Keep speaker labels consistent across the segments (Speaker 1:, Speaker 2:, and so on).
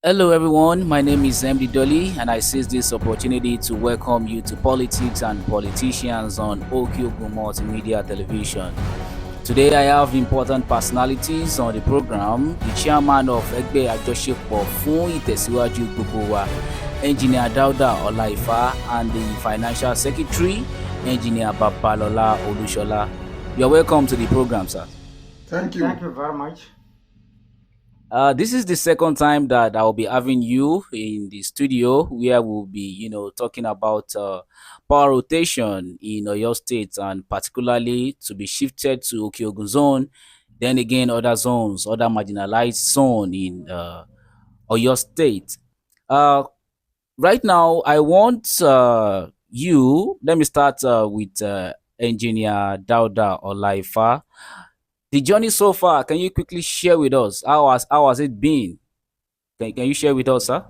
Speaker 1: Hello, everyone. My name is MD Dolly, and I seize this opportunity to welcome you to Politics and Politicians on Okeogun Multimedia Television. Today, I have important personalities on the program: the chairman of Ẹgbẹ Àjọṣepọ fún Ìtẹsiwájú Gbogbo Wa, Engineer Dauda Olaifa, and the financial secretary, Engineer Babalola Olusola. You're welcome to the program, sir.
Speaker 2: Thank you.
Speaker 3: Thank you very much.
Speaker 1: This is the second time that I'll be having you in the studio where we'll be, talking about power rotation in Oyo State, and particularly to be shifted to Okeogun zone, then again other zones, other marginalized zone in Oyo State. Uh, right now, I want let me start with Engineer Dauda Olaifa. The journey so far, can you quickly share with us how has it been? Can you share with us, sir?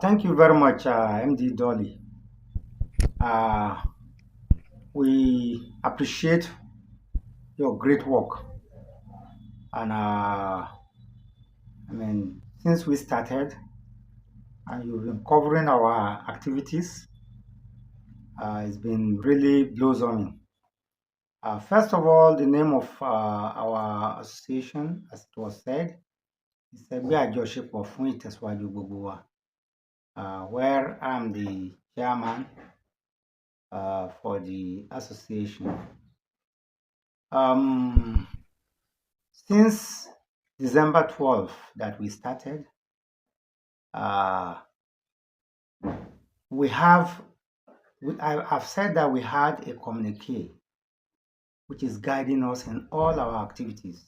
Speaker 3: Thank you very much, MD Dolly. We appreciate your great work. And since we started, and you've been covering our activities, it's been really blossoming. First of all, the name of our association, as it was said, is Ẹgbẹ Àjọṣepọ fún Ìtẹsiwájú Gbogbo Wa, where I'm the chairman for the association. Since December 12th that we started, I've said that we had a communique which is guiding us in all our activities,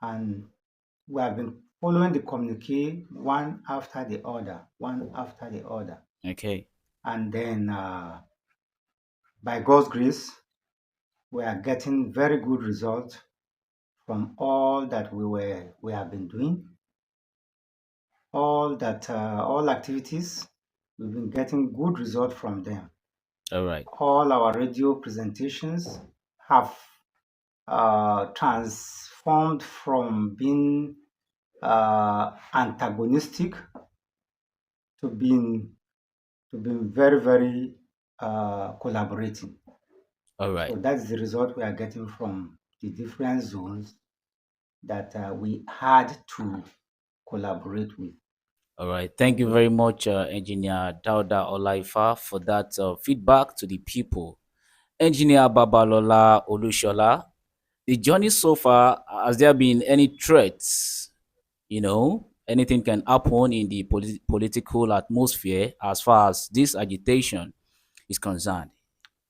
Speaker 3: and we have been following the communique one after the other.
Speaker 1: Okay.
Speaker 3: And then, by God's grace, we are getting very good results from all that we have been doing. All activities, we've been getting good results from them.
Speaker 1: All right.
Speaker 3: All our radio presentations have transformed from being antagonistic to being very, very collaborating.
Speaker 1: All right.
Speaker 3: So that's the result we are getting from the different zones that we had to collaborate with.
Speaker 1: All right. Thank you very much, Engineer Dauda Olaifa, for that feedback to the people. Engineer Babalola Olusola, the journey so far, has there been any threats? Anything can happen in the political atmosphere as far as this agitation is concerned.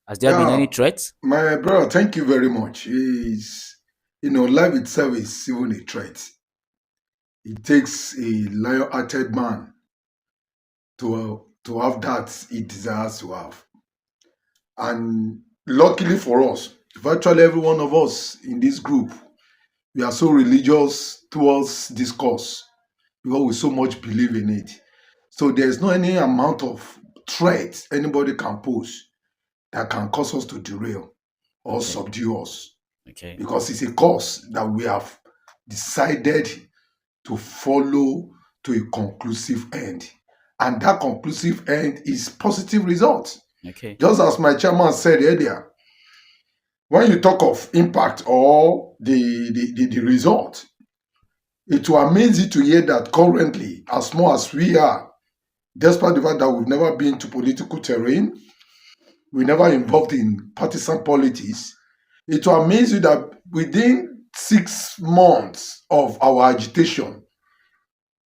Speaker 1: Has there been any threats?
Speaker 2: My brother, thank you very much. Life itself is even a threat. It takes a lion-hearted man to have that he desires to have. And luckily for us, virtually every one of us in this group, we are so religious towards this cause because we so much believe in it. So there's no any amount of threat anybody can pose that can cause us to derail or subdue us.
Speaker 1: Okay.
Speaker 2: Because it's a cause that we have decided to follow to a conclusive end. And that conclusive end is positive results.
Speaker 1: Okay.
Speaker 2: Just as my chairman said earlier, when you talk of impact or the result, it will amaze you to hear that currently, as small as we are, despite the fact that we've never been to political terrain, we never involved in partisan politics, it will amaze you that within 6 months of our agitation,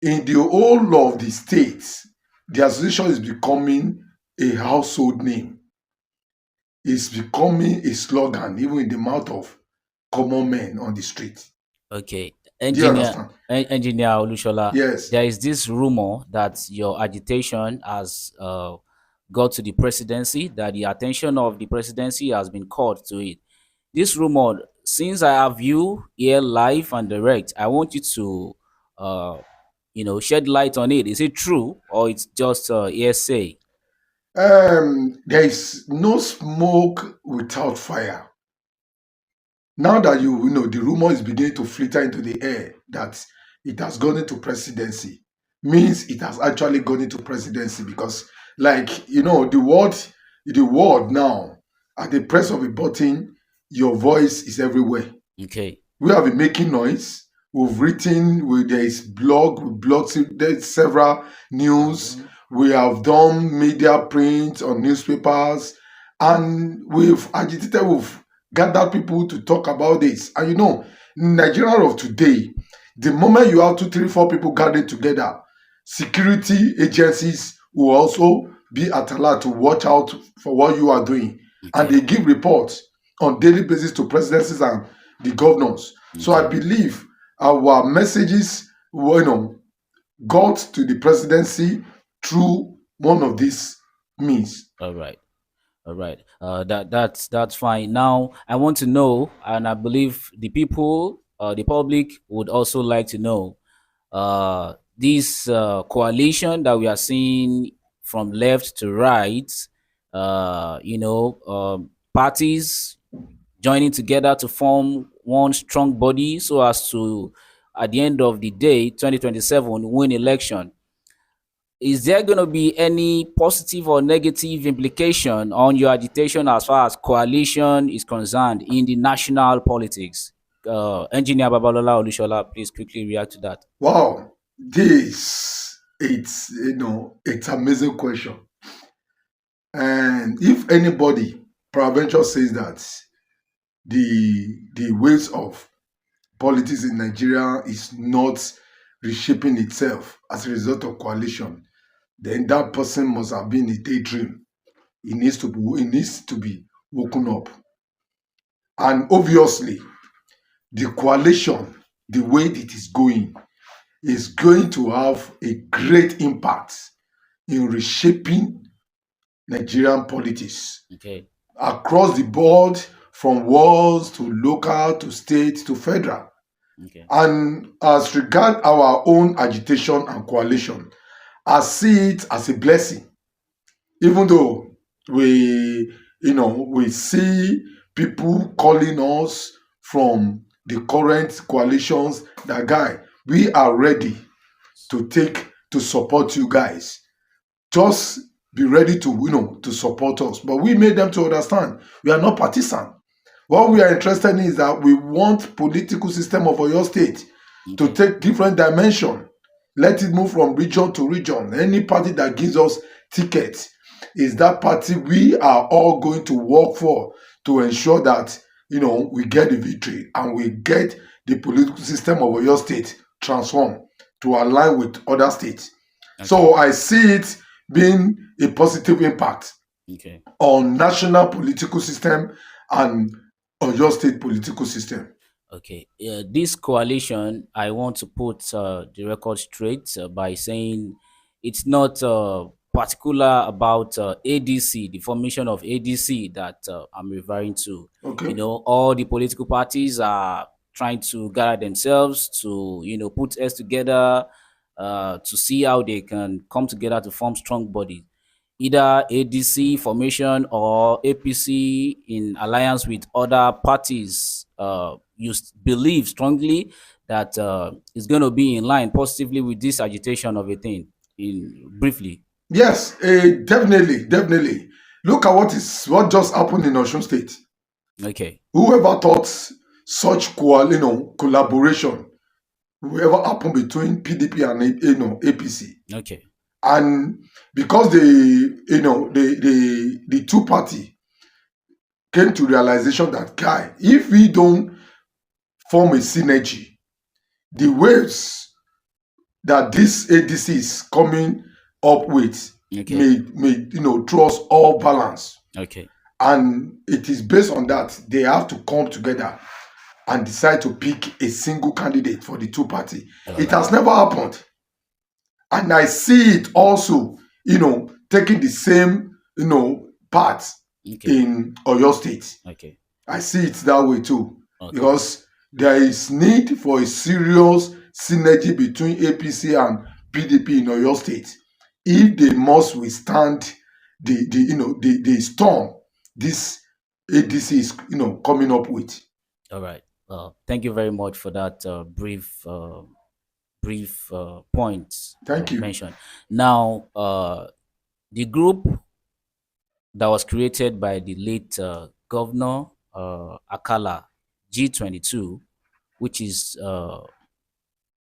Speaker 2: in the whole of the states, the association is becoming a household name. It's becoming a slogan, even in the mouth of common men on the street.
Speaker 1: Okay.
Speaker 2: Do you understand?
Speaker 1: Engineer Olusola,
Speaker 2: Yes.
Speaker 1: there is this rumor that your agitation has got to the presidency, that the attention of the presidency has been called to it. This rumor, since I have you here live and direct, I want you to shed light on it. Is it true or it's just hearsay?
Speaker 2: There is no smoke without fire. Now that the rumor is beginning to flitter into the air that it has gone into presidency, means it has actually gone into presidency, because, like, the world now, at the press of a button, your voice is everywhere.
Speaker 1: Okay.
Speaker 2: We have been making noise. We've written. There is blog. There's several news. We have done media print on newspapers, and we've agitated. We've gathered people to talk about this. And in Nigeria of today, the moment you have 2, 3, 4 people gathered together, security agencies will also be at alert to watch out for what you are doing, and
Speaker 1: Okay.
Speaker 2: they give reports on daily basis to presidencies and the governors. So I
Speaker 1: Okay.
Speaker 2: believe our messages, got to the presidency through one of these means.
Speaker 1: All right. All right. That's fine. Now I want to know, and I believe the people, the public would also like to know, this coalition that we are seeing from left to right, parties joining together to form one strong body so as to, at the end of the day, 2027, win election. Is there going to be any positive or negative implication on your agitation as far as coalition is concerned in the national politics? Engineer Babalola Olusola, please quickly react to that.
Speaker 2: Wow, it's amazing question. And if anybody peradventure says that the ways of politics in Nigeria is not reshaping itself as a result of coalition, then that person must have been in a daydream. It needs to be woken up. And obviously, the coalition, the way it is going to have a great impact in reshaping Nigerian politics
Speaker 1: Okay.
Speaker 2: across the board, from wards to local to state to federal.
Speaker 1: Okay.
Speaker 2: And as regard our own agitation and coalition, I see it as a blessing, even though we see people calling us from the current coalitions that, guy, we are ready to support you guys. Just be ready to support us. But we made them to understand we are not partisan. What we are interested in is that we want political system of Oyo State to take different dimension. Let it move from region to region. Any party that gives us tickets is that party we are all going to work for, to ensure that we get the victory and we get the political system of Oyo State transformed to align with other states.
Speaker 1: Okay.
Speaker 2: So I see it being a positive impact on national political system and Oyo State political system.
Speaker 1: Okay. This coalition, I want to put the record straight by saying it's not particular about ADC, the formation of ADC that I'm referring to.
Speaker 2: Okay.
Speaker 1: All the political parties are trying to gather themselves to, put heads together to see how they can come together to form strong bodies. Either ADC formation or APC in alliance with other parties. You believe strongly that it's going to be in line positively with this agitation of a thing, briefly.
Speaker 2: Yes, definitely. Look at what just happened in Osun State.
Speaker 1: Okay.
Speaker 2: Whoever thought such collaboration will ever happen between PDP and APC?
Speaker 1: Okay.
Speaker 2: And because the two party came to realization that, guy, if we don't form a synergy, the waves that this ADC is coming up with may throw us all balance.
Speaker 1: Okay.
Speaker 2: And it is based on that they have to come together and decide to pick a single candidate for the two party. It has never happened. And I see it also, taking the same, path in Oyo State.
Speaker 1: Okay.
Speaker 2: I see it that way too. Because there is need for a serious synergy between APC and PDP in Oyo State if they must withstand the storm this ADC is coming up with.
Speaker 1: All right. Thank you very much for that brief brief points
Speaker 2: Thank you.
Speaker 1: mentioned. Now, the group that was created by the late Governor Akala, G22, which is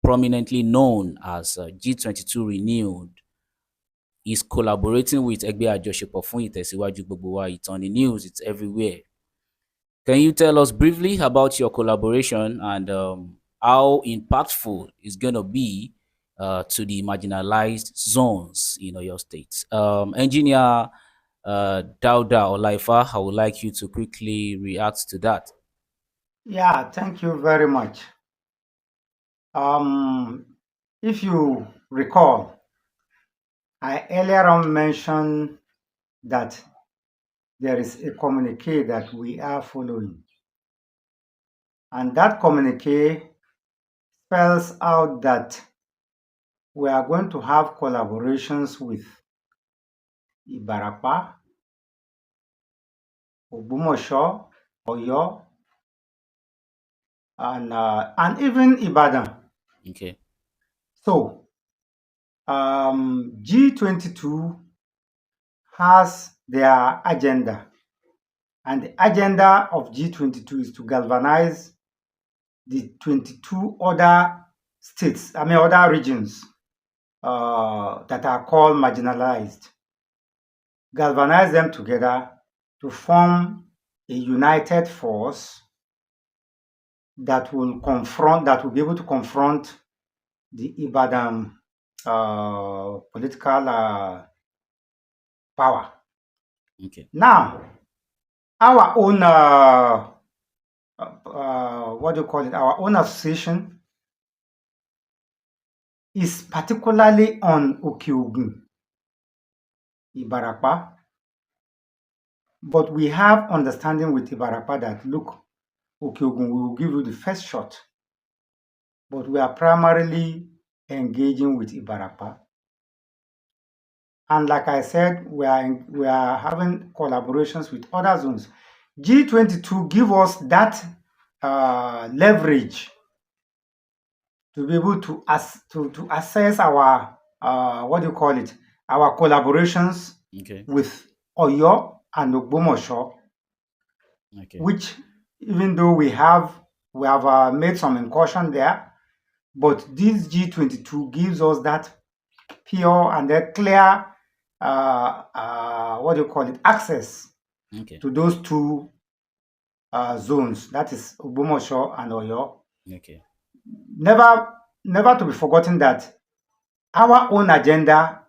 Speaker 1: prominently known as G22 Renewed, is collaborating with Ẹgbẹ Àjọṣepọ fún Ìtẹsiwájú Gbogbo Wa. It's on the news, it's everywhere. Can you tell us briefly about your collaboration and how impactful it's going to be to the marginalized zones in Oyo State? Engineer Dauda Olaifa, I would like you to quickly react to that.
Speaker 3: Yeah, thank you very much. If you recall, I earlier on mentioned that there is a communique that we are following. And that communique spells out that we are going to have collaborations with Ibarapa, Ògbómọ̀ṣọ́, Oyo, and even Ibadan.
Speaker 1: Okay.
Speaker 3: So, G22 has their agenda, and the agenda of G22 is to galvanize the 22 other states, other regions that are called marginalized, galvanize them together to form a united force that will be able to confront the Ibadan political power.
Speaker 1: Okay.
Speaker 3: Now, our own our own association is particularly on Okeogun, Ibarapa, but we have understanding with Ibarapa that, look, Okeogun, we will give you the first shot, but we are primarily engaging with Ibarapa. And like I said, we are having collaborations with other zones. G22 give us that leverage to be able to assess our our collaborations with Oyo and Ògbómọ̀ṣọ́, which, even though we have made some incursion there, but this G22 gives us that pure and clear access to those two zones, that is Ògbómọ̀ṣọ́ and Oyo.
Speaker 1: Okay.
Speaker 3: Never to be forgotten that our own agenda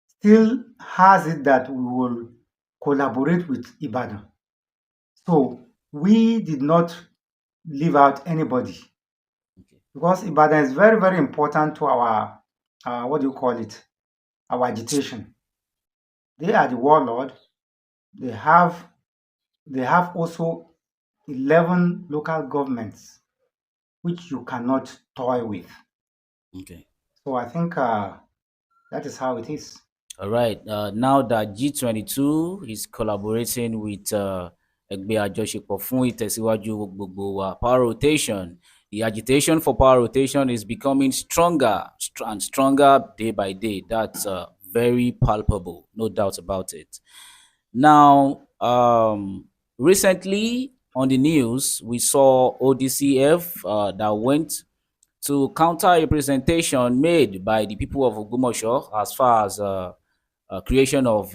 Speaker 3: still has it that we will collaborate with Ibadan. So we did not leave out anybody, because Ibadan is very, very important to our our agitation. They are the warlord. They have also 11 local governments, which you cannot toy with.
Speaker 1: Okay.
Speaker 3: So I think that is how it is.
Speaker 1: All right. Now that G22 is collaborating with Ẹgbẹ Àjọṣepọ fún Ìtẹsiwájú Gbogbo Wa, power rotation, the agitation for power rotation is becoming stronger and stronger day by day. That's very palpable, no doubt about it. Now, recently on the news, we saw ODCF that went to counter a presentation made by the people of Ògbómọ̀ṣọ́ as far as creation of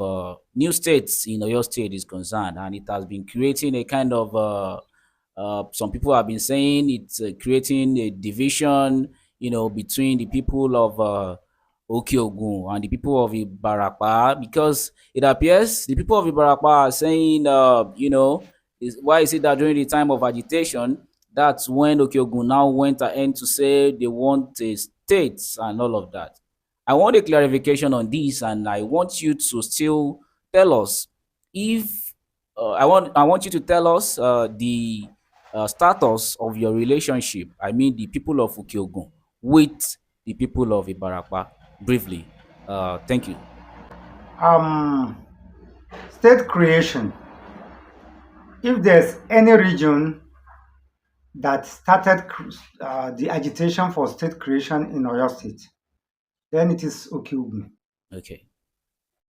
Speaker 1: new states in Oyo State is concerned, and it has been creating a kind of some people have been saying it's creating a division, between the people of Okeogun and the people of Ibarapa, because it appears the people of Ibarapa are saying, why is it that during the time of agitation, that's when Okeogun now went ahead to say they want a state and all of that. I want a clarification on this, and I want you to still tell us if I want you to tell us the status of your relationship. I mean, the people of Okeogun with the people of Ibarapa, briefly. Thank you.
Speaker 3: State creation. If there's any region that started the agitation for state creation in Oyo State. Then it is Okeogun.
Speaker 1: Okay.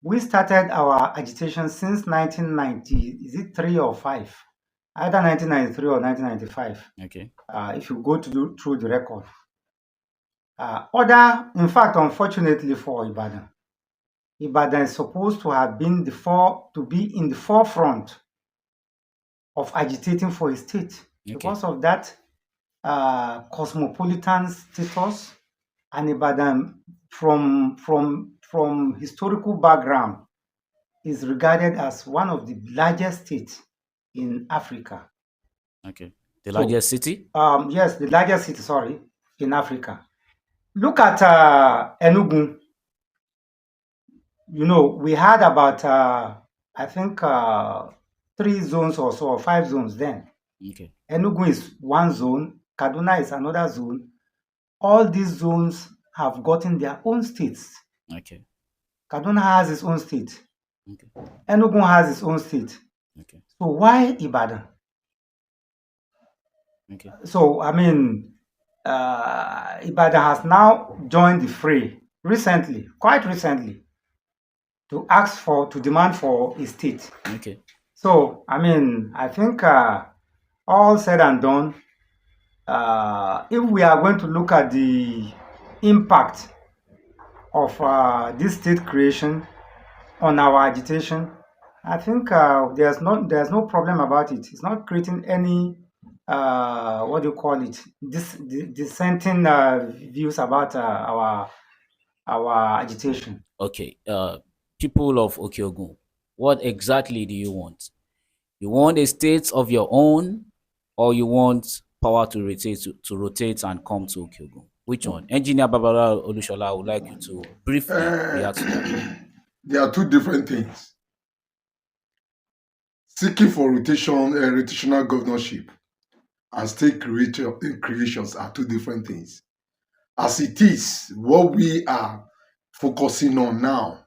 Speaker 3: We started our agitation since 1990. Is it 3 or 5? Either 1993 or 1995.
Speaker 1: Okay.
Speaker 3: If you go through the record. In fact, unfortunately for Ibadan, Ibadan is supposed to have been be in the forefront of agitating for a state.
Speaker 1: Okay.
Speaker 3: Because of that cosmopolitan status, and Ibadan from historical background is regarded as one of the largest states in Africa.
Speaker 1: Okay. The largest city?
Speaker 3: Yes, the largest city, sorry, in Africa. Look at Enugu. You know, we had about, I think, 3 zones or so, or 5 zones then.
Speaker 1: Okay.
Speaker 3: Enugu is one zone, Kaduna is another zone. All these zones have gotten their own states.
Speaker 1: Okay.
Speaker 3: Kaduna has its own state.
Speaker 1: Okay.
Speaker 3: Enugu has its own state.
Speaker 1: Okay.
Speaker 3: So why Ibadan?
Speaker 1: Okay.
Speaker 3: So, I mean, Ibadan has now joined the fray recently, quite recently, to demand for a state.
Speaker 1: Okay.
Speaker 3: So, I mean, I think all said and done, if we are going to look at the impact of this state creation on our agitation, I think there's no problem about it. It's not creating any what do you call it? Dissenting views about our agitation.
Speaker 1: Okay. People of Okeogun, what exactly do you want? You want a state of your own, or you want power to rotate and come to Okeogun? Which one? Engineer Babalola Olusola, I would like you to briefly react to that.
Speaker 2: There are two different things. Seeking for rotational governorship and state creations are two different things. As it is, what we are focusing on now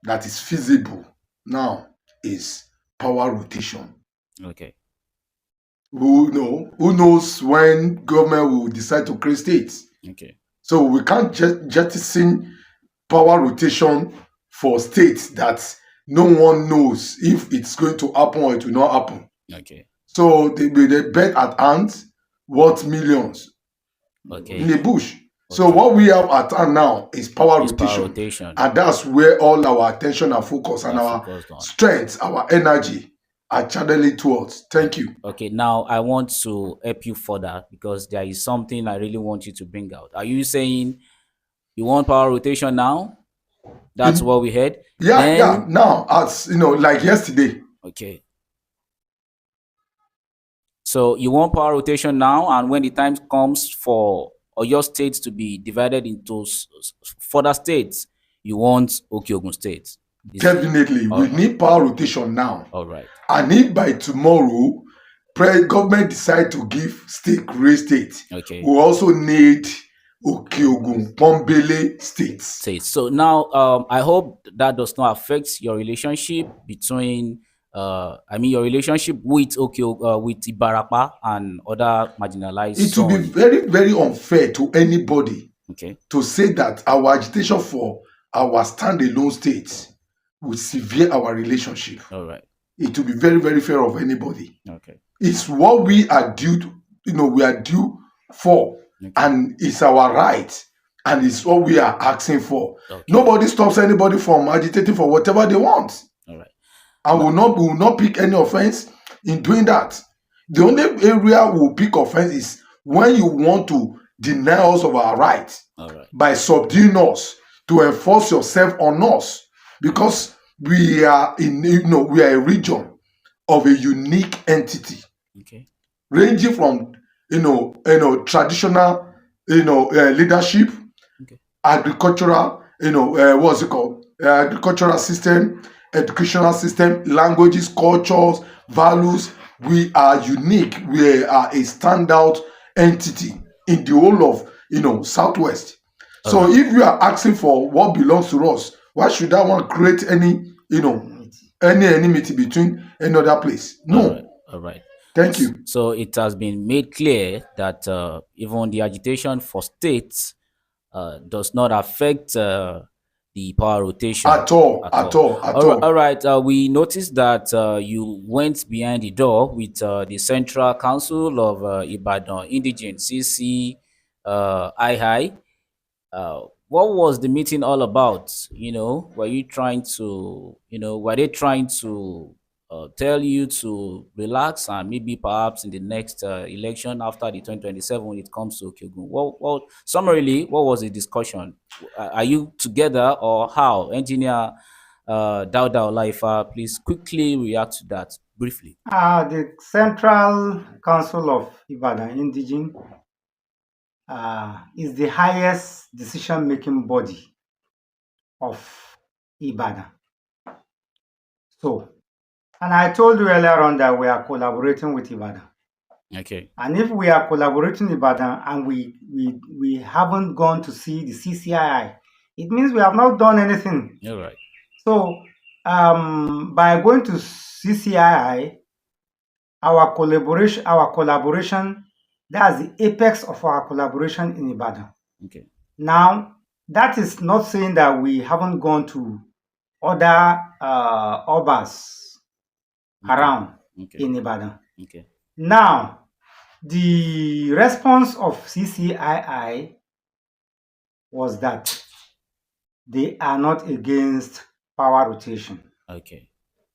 Speaker 2: that is feasible now is power rotation.
Speaker 1: Okay.
Speaker 2: Who knows when government will decide to create states?
Speaker 1: Okay.
Speaker 2: So we can't jettison power rotation for states that no one knows if it's going to happen or it will not happen.
Speaker 1: Okay.
Speaker 2: So they bet at hand worth millions in the bush. Okay. So what we have at hand now is power rotation. And that's where all our attention and focus and our strength, our energy are channeling towards. Thank you.
Speaker 1: Okay, now I want to help you further because there is something I really want you to bring out. Are you saying you want power rotation now? That's what we heard?
Speaker 2: Yeah. Now, as you know, like yesterday.
Speaker 1: Okay. So you want power rotation now, and when the time comes for Oyo State to be divided into further states, you want Okeogun State.
Speaker 2: Definitely. We need power rotation now.
Speaker 1: All right.
Speaker 2: And if by tomorrow, government decide to give create state,
Speaker 1: okay,
Speaker 2: we also need Okeogun, Pombele states.
Speaker 1: So now, I hope that does not affect your relationship between, your relationship with with Ibarapa and other marginalized.
Speaker 2: It will be very, very unfair to anybody,
Speaker 1: okay,
Speaker 2: to say that our agitation for our standalone states will sever our relationship.
Speaker 1: All right.
Speaker 2: It will be very, very fair of anybody.
Speaker 1: Okay.
Speaker 2: It's what we are due to, we are due for. Okay. And it's our right, and it's what we are asking for. Okay. Nobody stops anybody from agitating for whatever they want.
Speaker 1: All right.
Speaker 2: And we will not pick any offense in doing that. The only area we will pick offense is when you want to deny us of our rights.
Speaker 1: All right.
Speaker 2: By subduing us, to enforce yourself on us, because we are we are a region of a unique entity.
Speaker 1: Okay.
Speaker 2: Ranging from traditional leadership, okay, agricultural what's it called, agricultural system, educational system, languages, cultures, values. We are unique. We are a standout entity in the whole of Southwest. So
Speaker 1: right.
Speaker 2: If you are asking for what belongs to us, why should that one create any any enmity between any other place? No.
Speaker 1: All right.
Speaker 2: Thank you.
Speaker 1: So it has been made clear that even the agitation for states does not affect the power rotation
Speaker 2: At all,
Speaker 1: at
Speaker 2: at
Speaker 1: all.
Speaker 2: all, at all.
Speaker 1: All right. We noticed that you went behind the door with the Central Council of Ibadan Indigene CCII. What was the meeting all about? Were you trying to, were they trying to tell you to relax and maybe perhaps in the next election after the 2027 when it comes to Okeogun? Summarily, what was the discussion? Are you together or how? Engineer Dauda Olaifa, please quickly react to that briefly.
Speaker 3: The Central Council of Ibadan Indigene is the highest decision-making body of Ibadan. So, and I told you earlier on that we are collaborating with Ibadan.
Speaker 1: Okay.
Speaker 3: And if we are collaborating with Ibadan and we haven't gone to see the CCII, it means we have not done anything.
Speaker 1: All right.
Speaker 3: So, by going to CCII, our collaboration, that's the apex of our collaboration in Ibadan.
Speaker 1: Okay.
Speaker 3: Now, that is not saying that we haven't gone to other obas around in Ibadan.
Speaker 1: Okay.
Speaker 3: Now, the response of CCII was that they are not against power rotation.
Speaker 1: Okay.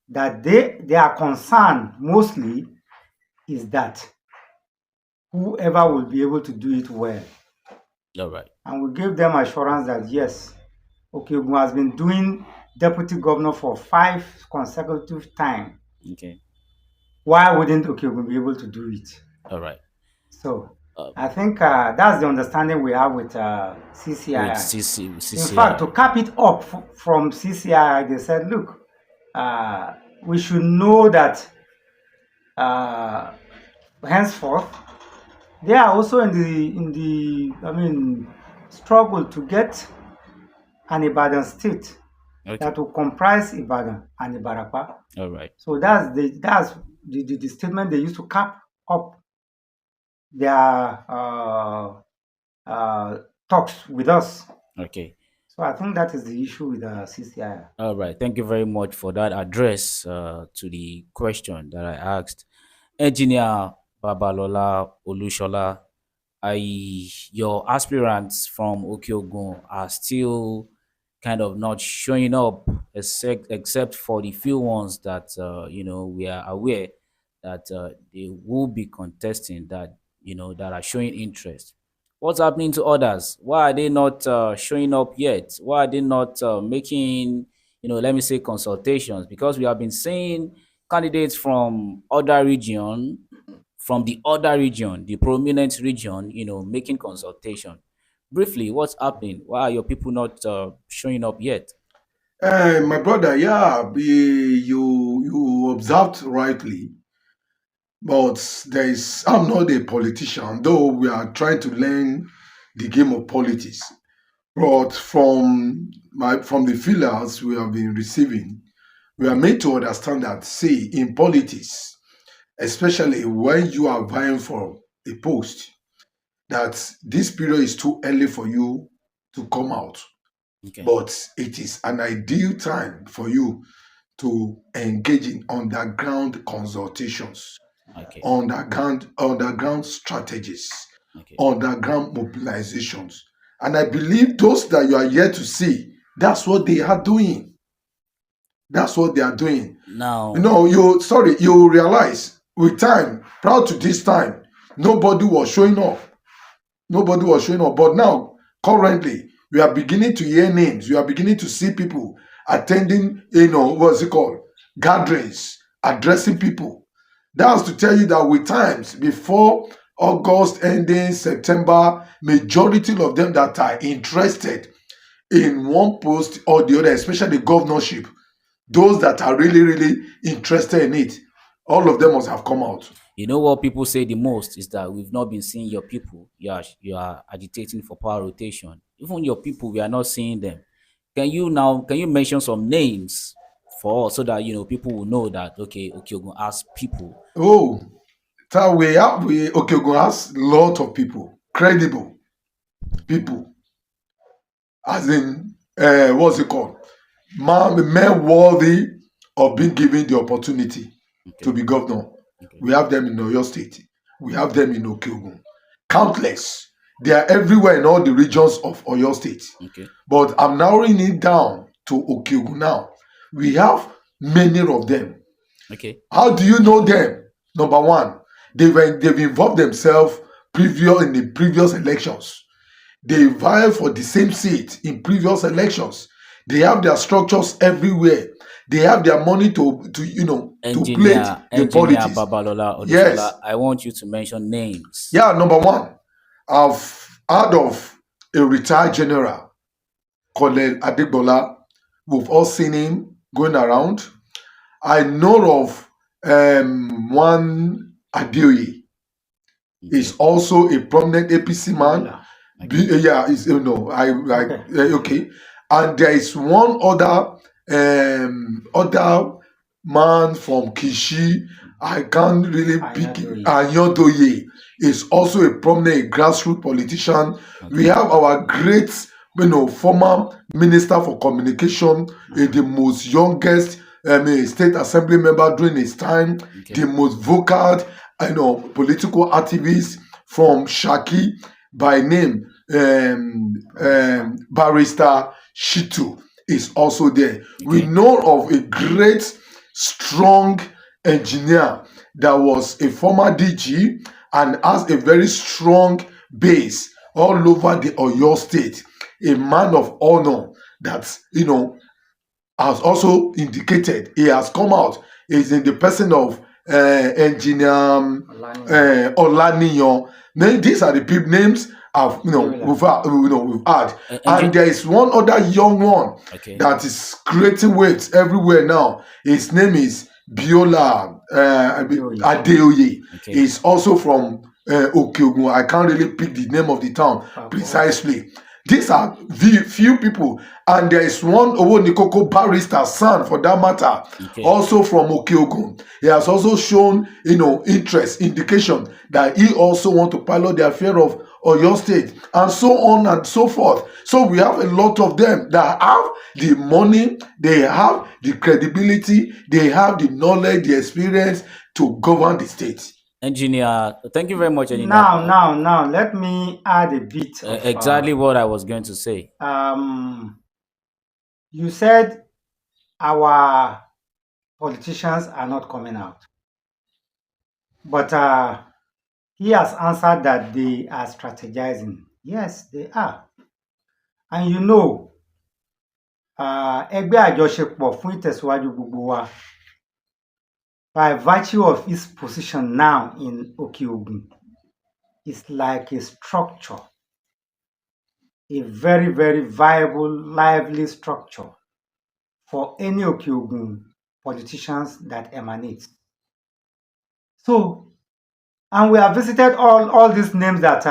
Speaker 3: That their concern mostly is that whoever will be able to do it well.
Speaker 1: All right.
Speaker 3: And we gave them assurance that yes, Okeogun has been doing deputy governor for 5 consecutive times.
Speaker 1: Okay.
Speaker 3: Why wouldn't Okeogun be able to do it?
Speaker 1: All right.
Speaker 3: So I think that's the understanding we have with CCII.
Speaker 1: With CCII.
Speaker 3: In fact, to cap it up from CCII, they said, look, we should know that henceforth they are also in the struggle to get an Ibadan state that will comprise Ibadan and Ibarapa.
Speaker 1: All right.
Speaker 3: So that's the statement they used to cap up their talks with us.
Speaker 1: Okay.
Speaker 3: So I think that is the issue with the CCII.
Speaker 1: All right. Thank you very much for that address to the question that I asked. Engineer Babalola Olusola, your aspirants from Okeogun are still kind of not showing up, except for the few ones that we are aware that they will be contesting, that that are showing interest. What's happening to others? Why are they not showing up yet? Why are they not making, let me say, consultations? Because we have been seeing candidates from the prominent region, making consultation. Briefly, what's happening? Why are your people not showing up yet?
Speaker 2: My brother, yeah, you observed rightly. But I'm not a politician, though we are trying to learn the game of politics. But from the feelers we have been receiving, we are made to understand that, see, in politics, especially when you are vying for a post, that this period is too early for you to come out.
Speaker 1: Okay.
Speaker 2: But it is an ideal time for you to engage in underground consultations,
Speaker 1: Okay.
Speaker 2: underground strategies,
Speaker 1: Okay.
Speaker 2: underground mobilizations. And I believe those that you are yet to see, that's what they are doing. That's what they are doing.
Speaker 1: Now,
Speaker 2: you realize with time, prior to this time, nobody was showing up. Nobody was showing up. But now, currently, we are beginning to hear names. We are beginning to see people attending, what's it called? Gatherings, addressing people. That's to tell you that with times, before August ending, September, majority of them that are interested in one post or the other, especially governorship, those that are really, really interested in it, all of them must have come out.
Speaker 1: You know what people say the most is that we've not been seeing your people. You are agitating for power rotation. Even your people, we are not seeing them. Can you mention some names for us so that people will know that Okeogun has people?
Speaker 2: Oh, So we Okeogun has a lot of people, credible people, as in what's it called? Men worthy of being given the opportunity to
Speaker 1: Okay.
Speaker 2: be governor.
Speaker 1: Okay.
Speaker 2: We have them in Oyo State. We have them in Okeogun. Countless. They are everywhere in all the regions of Oyo State.
Speaker 1: Okay.
Speaker 2: But I'm narrowing it down to Okeogun now. We have many of them.
Speaker 1: Okay.
Speaker 2: How do you know them? Number one, they've involved themselves in the previous elections. They vie for the same seat in previous elections. They have their structures everywhere. They have their money to play the
Speaker 1: Engineer
Speaker 2: politics.
Speaker 1: Babalola Olusola,
Speaker 2: Yes.
Speaker 1: I want you to mention names.
Speaker 2: Yeah, number one, I've heard of a retired general, Colonel Adegbola. We've all seen him going around. I know of one Adeoye.
Speaker 1: Okay.
Speaker 2: Is also a prominent APC man.
Speaker 3: Okay.
Speaker 2: Yeah, is okay. And there is one other man from Kishi. I can't really pick it. Anyodoye is also a prominent grassroots politician.
Speaker 1: Okay.
Speaker 2: We have our great, former minister for communication, the most youngest state assembly member during his time,
Speaker 1: Okay.
Speaker 2: the most vocal, political activist from Shaki by name, Barrister Shitu is also there. We
Speaker 1: Okay.
Speaker 2: know of a great, strong engineer that was a former DG and has a very strong base all over the Oyo State. A man of honor that, has also indicated he has come out is in the person of engineer Olaniyan. These are the people names we've had. And there is one other young one
Speaker 1: Okay.
Speaker 2: that is creating waves everywhere now. His name is Biola Adeoye.
Speaker 1: Okay.
Speaker 2: He's also from Okeogun. I can't really pick the name of the town precisely. These are few people, and there is one Owonikoko barrister son, for that matter,
Speaker 1: Okay.
Speaker 2: also from Okeogun. He has also shown, interest, indication that he also want to pilot the affair of Oyo State, and so on and so forth. So we have a lot of them that have the money, they have the credibility, they have the knowledge, the experience to govern the state.
Speaker 1: Engineer, thank you very much, Engineer.
Speaker 3: Now, let me add a bit of
Speaker 1: exactly what I was going to say.
Speaker 3: You said our politicians are not coming out, but he has answered that they are strategizing. Yes, they are. And Ẹgbẹ Àjọṣepọ fún Ìtẹsiwájú Gbogbo Wa, by virtue of its position now in Okeogun, is like a structure, a very, very viable, lively structure for any Okeogun politicians that emanate. So, and we have visited all these names that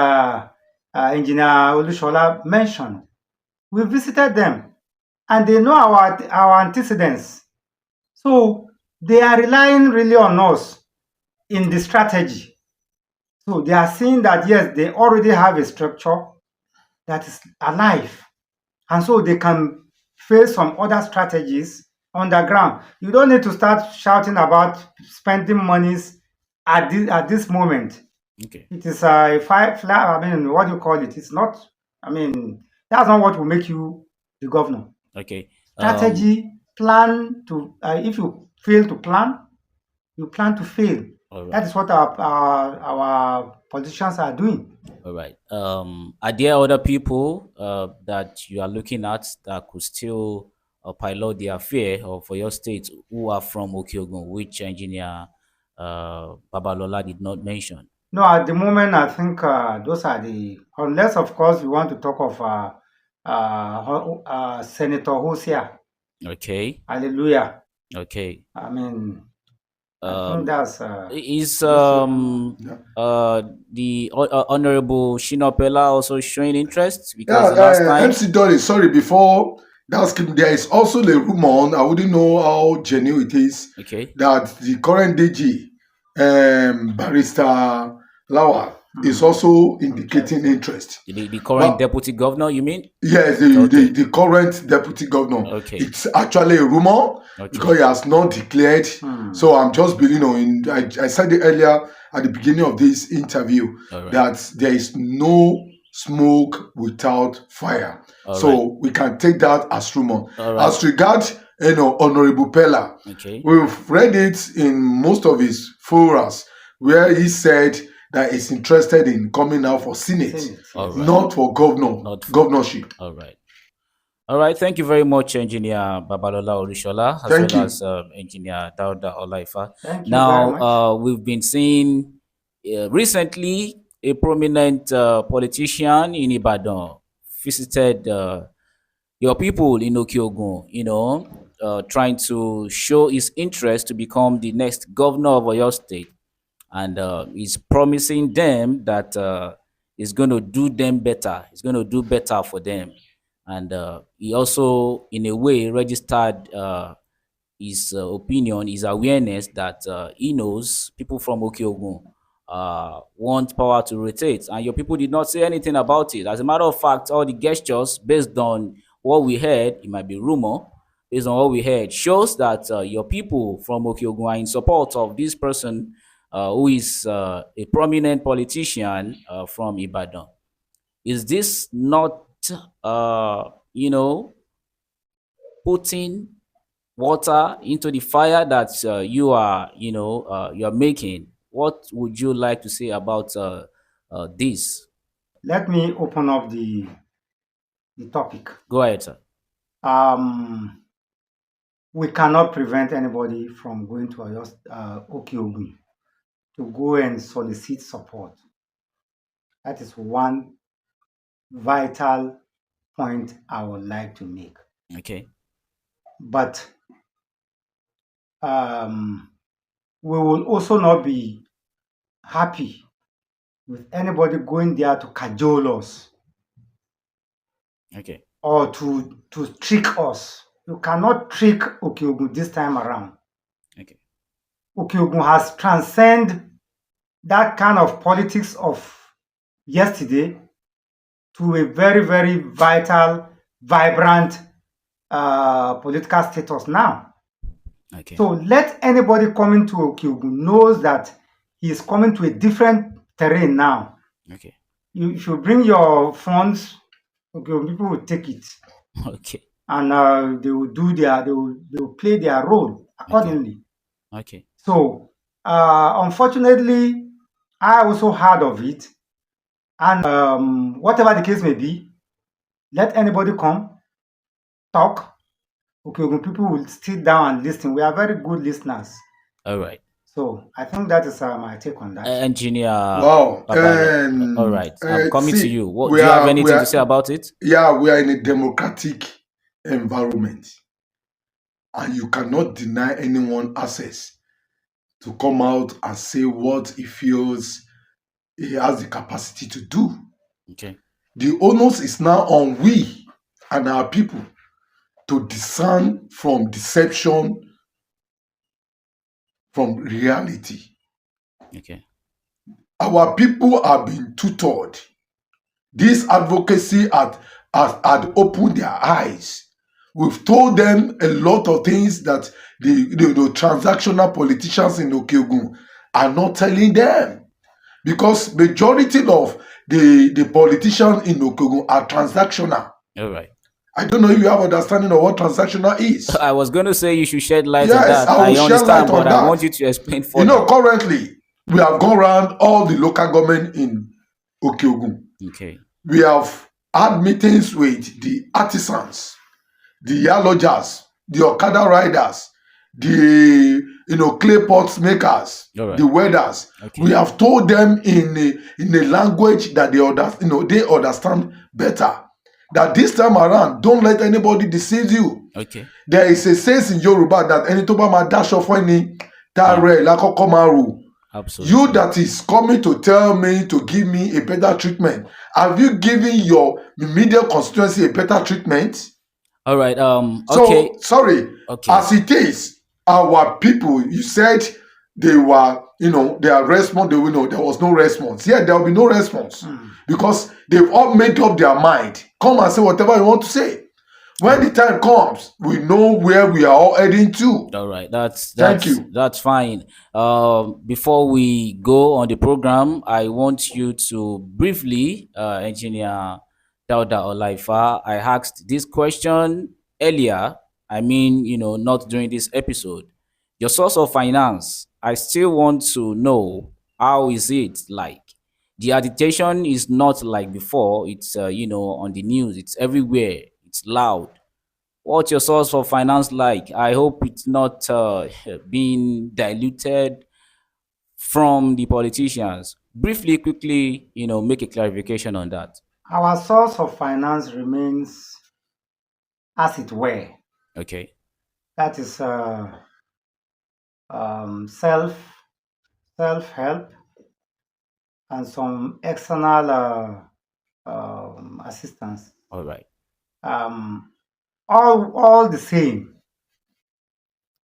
Speaker 3: Engineer Olusola mentioned. We visited them, and they know our antecedents. So they are relying really on us in the strategy. So they are seeing that, yes, they already have a structure that is alive. And so they can face some other strategies on the ground. You don't need to start shouting about spending monies at this moment.
Speaker 1: Okay.
Speaker 3: It is what do you call it? It's not, that's not what will make you the governor.
Speaker 1: Okay.
Speaker 3: Strategy, plan to, if you fail to plan, you plan to fail.
Speaker 1: All right.
Speaker 3: That is what our politicians are doing.
Speaker 1: All right. Are there other people that you are looking at that could still pilot the affair of your state who are from Okeogun, which Engineer Babalola did not mention?
Speaker 3: No, at the moment, I think those are unless, of course, you want to talk of Senator Hosea.
Speaker 1: Okay.
Speaker 3: Hallelujah.
Speaker 1: Okay.
Speaker 3: I think that's
Speaker 1: is the Honorable Shinopela also showing interest? Because the last time
Speaker 2: MC Dolly, sorry, before that's there is also the rumor, I wouldn't know how genuine it is,
Speaker 1: okay,
Speaker 2: that the current DG Barrister Lawal is also indicating interest.
Speaker 1: The current deputy governor, you mean?
Speaker 2: Yes, the current deputy governor.
Speaker 1: Okay.
Speaker 2: It's actually a rumor because he has not declared. So I'm just, I said it earlier at the beginning of this interview that there is no smoke without fire. So we can take that as rumor. As regards, Honorable Pella, we've read it in most of his forums where he said that he's interested in coming out for Senate, not for governorship.
Speaker 1: All right. Thank you very much, Engineer Babalola Olusola, as well as Engineer Dauda Olaifa. Now, we've been seeing recently a prominent politician in Ibadan visited your people in Okeogun, trying to show his interest to become the next governor of Oyo State. And he's promising them that he's going to do them better. He's going to do better for them. And he also, in a way, registered his opinion, his awareness that he knows people from Okeogun want power to rotate. And your people did not say anything about it. As a matter of fact, all the gestures, based on what we heard, it might be rumor, based on what we heard, shows that your people from Okeogun are in support of this person who is a prominent politician from Ibadan. Is this not, putting water into the fire that you are making? What would you like to say about this?
Speaker 3: Let me open up the topic.
Speaker 1: Go ahead, sir.
Speaker 3: We cannot prevent anybody from going to Okeogun to go and solicit support. That is one vital point I would like to make.
Speaker 1: Okay.
Speaker 3: But we will also not be happy with anybody going there to cajole us.
Speaker 1: Okay.
Speaker 3: Or to trick us. You cannot trick Okeogun this time around.
Speaker 1: Okay.
Speaker 3: Okeogun has transcended that kind of politics of yesterday to a very, very vital, vibrant political status now.
Speaker 1: Okay.
Speaker 3: So let anybody coming to Okeogun knows that he is coming to a different terrain now.
Speaker 1: Okay.
Speaker 3: If you bring your funds, Okeogun people will take it.
Speaker 1: Okay.
Speaker 3: And they will they will play their role accordingly.
Speaker 1: Okay.
Speaker 3: So unfortunately, I also heard of it. And whatever the case may be, let anybody come, talk. Okeogun people will sit down and listen. We are very good listeners.
Speaker 1: All right.
Speaker 3: So I think that is my take on that.
Speaker 1: Engineer.
Speaker 2: Wow.
Speaker 1: All right. I'm coming to you. Do you have anything to say about it?
Speaker 2: Yeah, we are in a democratic environment. And you cannot deny anyone access to come out and say what he feels he has the capacity to do.
Speaker 1: Okay.
Speaker 2: The onus is now on we and our people to discern from deception from reality.
Speaker 1: Okay.
Speaker 2: Our people have been tutored. This advocacy had opened their eyes. We've told them a lot of things that the transactional politicians in Okeogun are not telling them. Because majority of the politicians in Okeogun are transactional.
Speaker 1: All right.
Speaker 2: I don't know if you have understanding of what transactional is.
Speaker 1: I was going to say you should shed light on
Speaker 2: Yes,
Speaker 1: that.
Speaker 2: I will share light on that.
Speaker 1: I want you to explain further.
Speaker 2: Currently, we have gone around all the local government in Okeogun.
Speaker 1: Okay.
Speaker 2: We have had meetings with the artisans, the yalogers, the Okada riders, the clay pots makers,
Speaker 1: right.
Speaker 2: the welders.
Speaker 1: Okay.
Speaker 2: We have told them in a language that they understand better. That this time around, don't let anybody deceive you.
Speaker 1: Okay.
Speaker 2: There is a saying in Yoruba that any to ma dash off any tare lakoko maru.
Speaker 1: Absolutely.
Speaker 2: You that is coming to tell me to give me a better treatment. Have you given your immediate constituency a better treatment?
Speaker 1: All right.
Speaker 2: Okay. So sorry.
Speaker 1: Okay.
Speaker 2: As it is, our people, you said they were, their response, there was no response. Yeah, there will be no response because they've all made up their mind. Come and say whatever you want to say. When the time comes, we know where we are all heading to.
Speaker 1: All right, that's
Speaker 2: Thank you.
Speaker 1: That's fine. Before we go on the program, I want you to briefly, Engineer Dauda Olaifa. I asked this question earlier. I mean, not during this episode. Your source of finance. I still want to know, how is it like? The agitation is not like before. It's on the news. It's everywhere. It's loud. What's your source for finance like? I hope it's not being diluted from the politicians. Briefly, quickly, make a clarification on that.
Speaker 3: Our source of finance remains as it were.
Speaker 1: Okay.
Speaker 3: That is self-help and some external assistance.
Speaker 1: All right.
Speaker 3: All the same,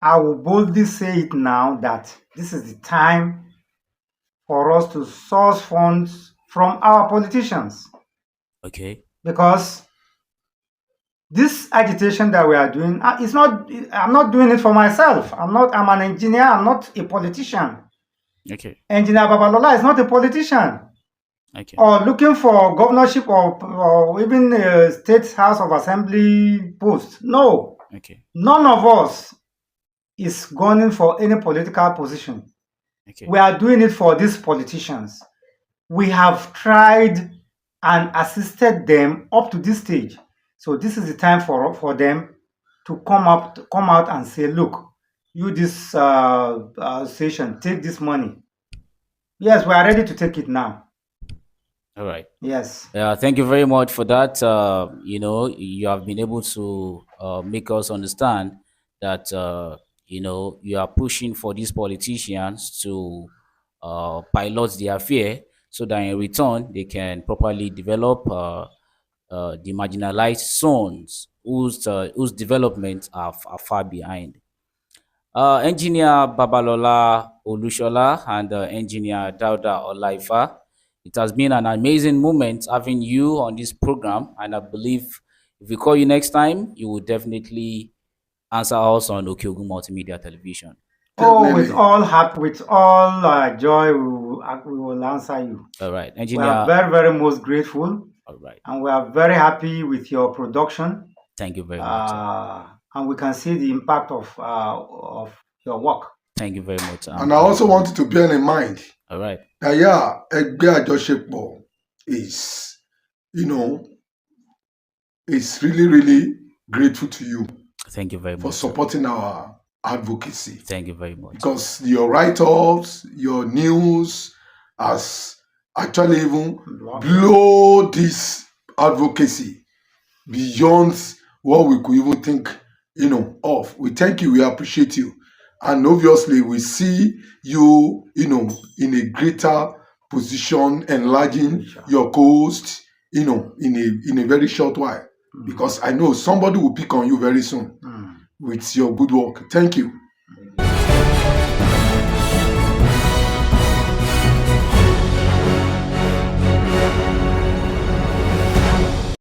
Speaker 3: I will boldly say it now that this is the time for us to source funds from our politicians.
Speaker 1: Okay.
Speaker 3: Because this agitation that we are doing, I'm not doing it for myself. I'm an engineer, I'm not a politician.
Speaker 1: Okay.
Speaker 3: Engineer Babalola is not a politician.
Speaker 1: Okay.
Speaker 3: Or looking for governorship or even a state house of assembly post. No.
Speaker 1: Okay.
Speaker 3: None of us is gunning for any political position.
Speaker 1: Okay.
Speaker 3: We are doing it for these politicians. We have tried and assisted them up to this stage. So this is the time for them to come out and say, look, you this association, take this money. Yes, we are ready to take it now.
Speaker 1: All right.
Speaker 3: Yes.
Speaker 1: Thank you very much for that. You have been able to make us understand that you are pushing for these politicians to pilot the affair so that in return they can properly develop the marginalized zones whose development are far behind. Engineer Babalola Olusola and Engineer Dauda Olaifa, it has been an amazing moment having you on this program, and I believe if we call you next time, you will definitely answer us on Okeogun Multimedia Television.
Speaker 3: Oh, with all joy, we will answer you.
Speaker 1: All right,
Speaker 3: We
Speaker 1: Engineer.
Speaker 3: are very, very most grateful.
Speaker 1: All right.
Speaker 3: And we are very happy with your production.
Speaker 1: Thank you very much.
Speaker 3: And we can see the impact of your work.
Speaker 1: Thank you very much.
Speaker 2: And I also wanted to bear in mind
Speaker 1: all right,
Speaker 2: that Ẹgbẹ Àjọṣepọ is, is really, really grateful to you.
Speaker 1: Thank you very much
Speaker 2: for supporting our advocacy.
Speaker 1: Thank you very much.
Speaker 2: Because your write-ups, your news has actually even blow this advocacy beyond what we could even think, of. We thank you, we appreciate you. And obviously we see you, in a greater position, enlarging your coast, in a very short while. Because I know somebody will pick on you very soon with your good work. Thank you.